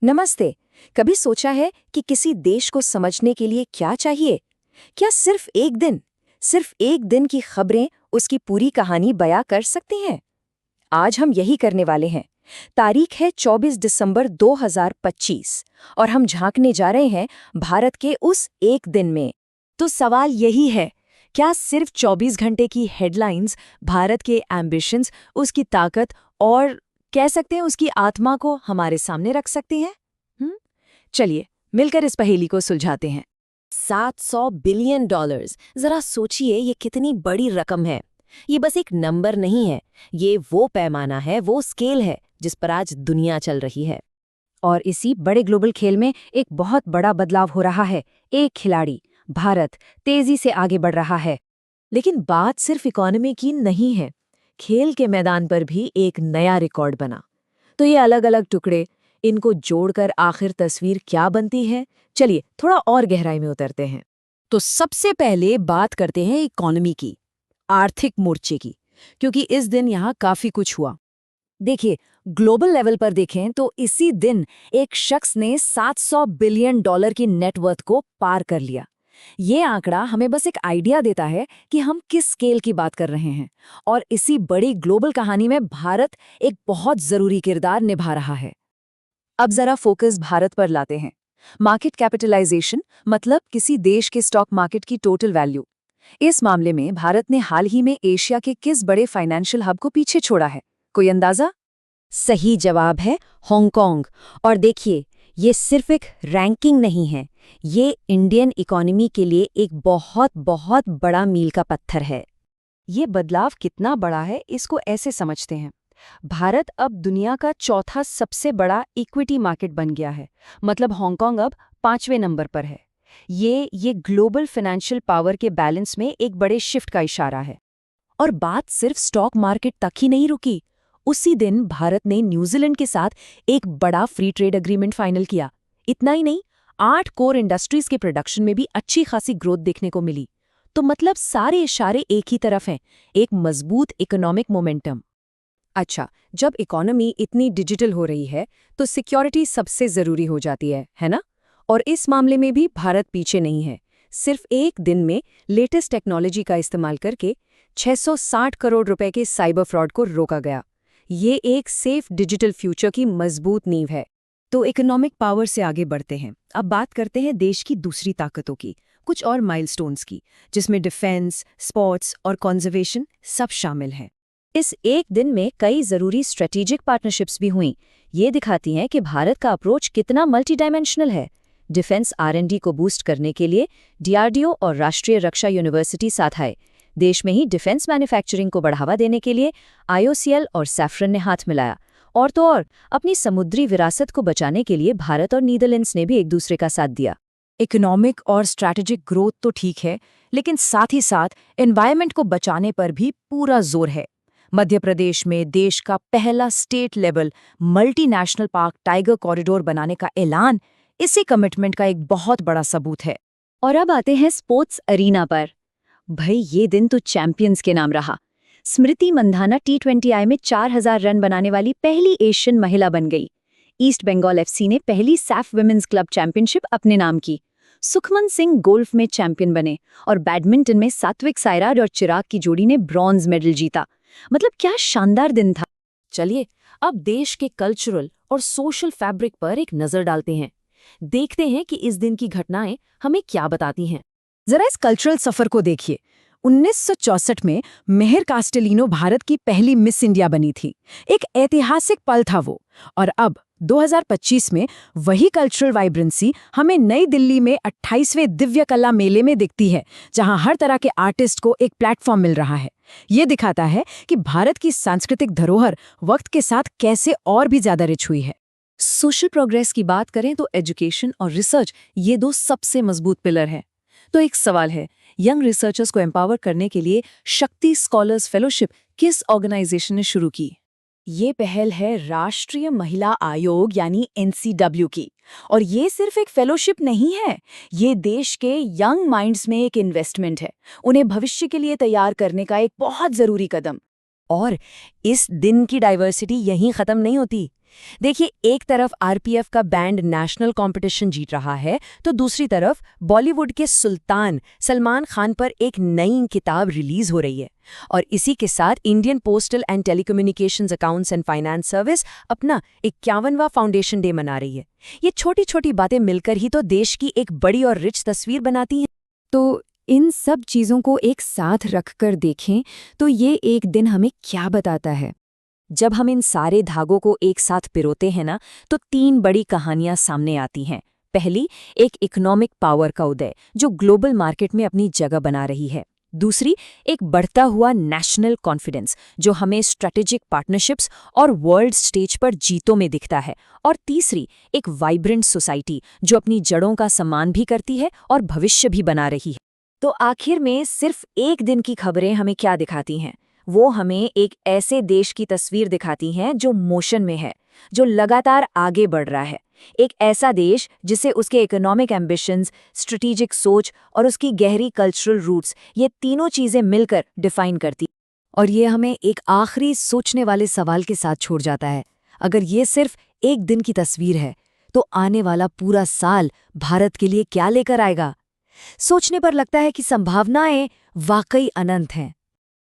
नमस्ते। कभी सोचा है कि किसी देश को समझने के लिए क्या चाहिए? क्या सिर्फ एक दिन की खबरें उसकी पूरी कहानी बयां कर सकती हैं? आज हम यही करने वाले हैं। तारीख है 24 दिसंबर 2025 और हम झांकने जा रहे हैं भारत के उस एक दिन में। तो सवाल यही है, क्या सिर्फ 24 घंटे की हेडलाइंस भारत के एम्बिशंस, उसकी ताकत और कह सकते हैं उसकी आत्मा को हमारे सामने रख सकती हैं? चलिए मिलकर इस पहेली को सुलझाते हैं। 700 बिलियन डॉलर्स, जरा सोचिए ये कितनी बड़ी रकम है। ये बस एक नंबर नहीं है, ये वो पैमाना है, वो स्केल है जिस पर आज दुनिया चल रही है। और इसी बड़े ग्लोबल खेल में एक बहुत बड़ा बदलाव हो रहा है। एक खिलाड़ी, भारत, तेजी से आगे बढ़ रहा है। लेकिन बात सिर्फ इकोनॉमी की नहीं है, खेल के मैदान पर भी एक नया रिकॉर्ड बना। तो ये अलग अलग टुकड़े, इनको जोड़कर आखिर तस्वीर क्या बनती है? चलिए थोड़ा और गहराई में उतरते हैं। तो सबसे पहले बात करते हैं इकोनॉमी की, आर्थिक मोर्चे की, क्योंकि इस दिन यहाँ काफी कुछ हुआ। देखिए, ग्लोबल लेवल पर देखें तो इसी दिन एक शख्स ने 700 बिलियन डॉलर की नेटवर्थ को पार कर लिया। ये आंकड़ा हमें बस एक आइडिया देता है कि हम किस स्केल की बात कर रहे हैं। और इसी बड़ी ग्लोबल कहानी में भारत एक बहुत जरूरी किरदार निभा रहा है। अब जरा फोकस भारत पर लाते हैं। मार्केट कैपिटलाइजेशन, मतलब किसी देश के स्टॉक मार्केट की टोटल वैल्यू। इस मामले में भारत ने हाल ही में एशिया के किस बड़े फाइनेंशियल हब को पीछे छोड़ा है? कोई अंदाजा? सही जवाब है हांगकांग। और देखिए, ये सिर्फ एक रैंकिंग नहीं है, ये इंडियन इकोनॉमी के लिए एक बहुत बहुत बड़ा मील का पत्थर है। ये बदलाव कितना बड़ा है, इसको ऐसे समझते हैं। भारत अब दुनिया का चौथा सबसे बड़ा इक्विटी मार्केट बन गया है, मतलब हांगकांग अब 5वें नंबर पर है। ये ग्लोबल फाइनेंशियल पावर के बैलेंस में एक बड़े शिफ्ट का इशारा है। और बात सिर्फ स्टॉक मार्केट तक ही नहीं रुकी। उसी दिन भारत ने न्यूजीलैंड के साथ एक बड़ा फ्री ट्रेड एग्रीमेंट फाइनल किया। इतना ही नहीं, 8 कोर इंडस्ट्रीज के प्रोडक्शन में भी अच्छी खासी ग्रोथ देखने को मिली। तो मतलब सारे इशारे एक ही तरफ हैं, एक मजबूत इकोनॉमिक मोमेंटम। अच्छा, जब इकोनॉमी इतनी डिजिटल हो रही है तो सिक्योरिटी सबसे जरूरी हो जाती है ना? और इस मामले में भी भारत पीछे नहीं है। सिर्फ एक दिन में लेटेस्ट टेक्नोलॉजी का इस्तेमाल करके 660 करोड़ रुपए के साइबर फ्रॉड को रोका गया। ये एक सेफ डिजिटल फ्यूचर की मजबूत नींव है। तो इकोनॉमिक पावर से आगे बढ़ते हैं। अब बात करते हैं देश की दूसरी ताकतों की, कुछ और माइलस्टोन्स की, जिसमें डिफेंस, स्पोर्ट्स और कंजर्वेशन सब शामिल हैं। इस एक दिन में कई जरूरी स्ट्रेटेजिक पार्टनरशिप्स भी हुईं। ये दिखाती हैं कि भारत का अप्रोच कितना मल्टी डायमेंशनल है। डिफेंस R&D को बूस्ट करने के लिए DRDO और राष्ट्रीय रक्षा यूनिवर्सिटी साथ आए। देश में ही डिफेंस मैन्युफैक्चरिंग को बढ़ावा देने के लिए IOCL और सैफरन ने हाथ मिलाया। और तो और, अपनी समुद्री विरासत को बचाने के लिए भारत और नीदरलैंड्स ने भी एक दूसरे का साथ दिया। इकोनॉमिक और स्ट्रैटेजिक ग्रोथ तो ठीक है, लेकिन साथ ही साथ एनवायरनमेंट को बचाने पर भी पूरा जोर है। मध्य प्रदेश में देश का पहला state level multinational park tiger corridor बनाने का ऐलान इसी कमिटमेंट का एक बहुत बड़ा सबूत है। और अब आते हैं स्पोर्ट्स अरीना पर। भाई, ये दिन तो चैंपियंस के नाम रहा। स्मृति मंधाना T20I में 4000 रन बनाने वाली पहली एशियन महिला बन गई। ईस्ट बंगाल FC ने पहली सैफ वुमेन्स क्लब चैंपियनशिप अपने नाम की। सुखमन सिंह गोल्फ में चैंपियन बने और बैडमिंटन में सात्विक साईराज और चिराग की जोड़ी ने ब्रॉन्ज मेडल जीता। मतलब क्या शानदार दिन था। चलिए अब देश के कल्चरल और सोशल फैब्रिक पर एक नजर डालते हैं। देखते हैं कि इस दिन की घटनाएं हमें क्या बताती हैं। जरा इस कल्चरल सफर को देखिए। 1964 में मेहर कास्टेलिनो भारत की पहली मिस इंडिया बनी थी। एक ऐतिहासिक पल था वो। और अब 2025 में वही कल्चरल वाइब्रेंसी हमें नई दिल्ली में 28वें दिव्य कला मेले में दिखती है, जहां हर तरह के आर्टिस्ट को एक प्लेटफॉर्म मिल रहा है। ये दिखाता है कि भारत की सांस्कृतिक धरोहर वक्त के साथ कैसे और भी ज्यादा रिच हुई है। सोशल प्रोग्रेस की बात करें तो एजुकेशन और रिसर्च, ये 2 सबसे मजबूत पिलर हैं। तो एक सवाल है, यंग रिसर्चर्स को एम्पावर करने के लिए शक्ति स्कॉलर्स फेलोशिप किस ऑर्गेनाइजेशन ने शुरू की? ये पहल है राष्ट्रीय महिला आयोग यानी NCW की। और ये सिर्फ एक फेलोशिप नहीं है, ये देश के यंग माइंड्स में एक इन्वेस्टमेंट है, उन्हें भविष्य के लिए तैयार करने का एक बहुत जरूरी कदम। और इस दिन की डाइवर्सिटी यहीं खत्म नहीं होती। देखिए, एक तरफ आरपीएफ का बैंड नेशनल कंपटीशन जीत रहा है, तो दूसरी तरफ बॉलीवुड के सुल्तान सलमान खान पर एक नई किताब रिलीज हो रही है। और इसी के साथ Indian postal and telecommunications accounts and finance service अपना 51वां फाउंडेशन डे मना रही है। ये छोटी छोटी बातें मिलकर ही तो देश की एक बड़ी और रिच तस्वीर बनाती हैं। तो इन सब चीज़ों को एक साथ रखकर देखें तो ये एक दिन हमें क्या बताता है? जब हम इन सारे धागों को एक साथ पिरोते हैं ना, तो 3 बड़ी कहानियां सामने आती हैं। पहली, एक इकोनॉमिक पावर का उदय जो ग्लोबल मार्केट में अपनी जगह बना रही है। दूसरी, एक बढ़ता हुआ नेशनल कॉन्फिडेंस जो हमें स्ट्रेटेजिक पार्टनरशिप्स और वर्ल्ड स्टेज पर जीतों में दिखता है। और तीसरी, एक वाइब्रेंट सोसाइटी जो अपनी जड़ों का सम्मान भी करती है और भविष्य भी बना रही है। तो आखिर में सिर्फ एक दिन की खबरें हमें क्या दिखाती हैं? वो हमें एक ऐसे देश की तस्वीर दिखाती हैं जो मोशन में है, जो लगातार आगे बढ़ रहा है। एक ऐसा देश जिसे उसके इकोनॉमिक एम्बिशंस, स्ट्रेटेजिक सोच और उसकी गहरी कल्चरल रूट्स, ये तीनों चीजें मिलकर डिफाइन करती। और ये हमें एक आखिरी सोचने वाले सवाल के साथ छोड़ जाता है। अगर ये सिर्फ एक दिन की तस्वीर है, तो आने वाला पूरा साल भारत के लिए क्या लेकर आएगा? सोचने पर लगता है कि संभावनाएं वाकई अनंत हैं।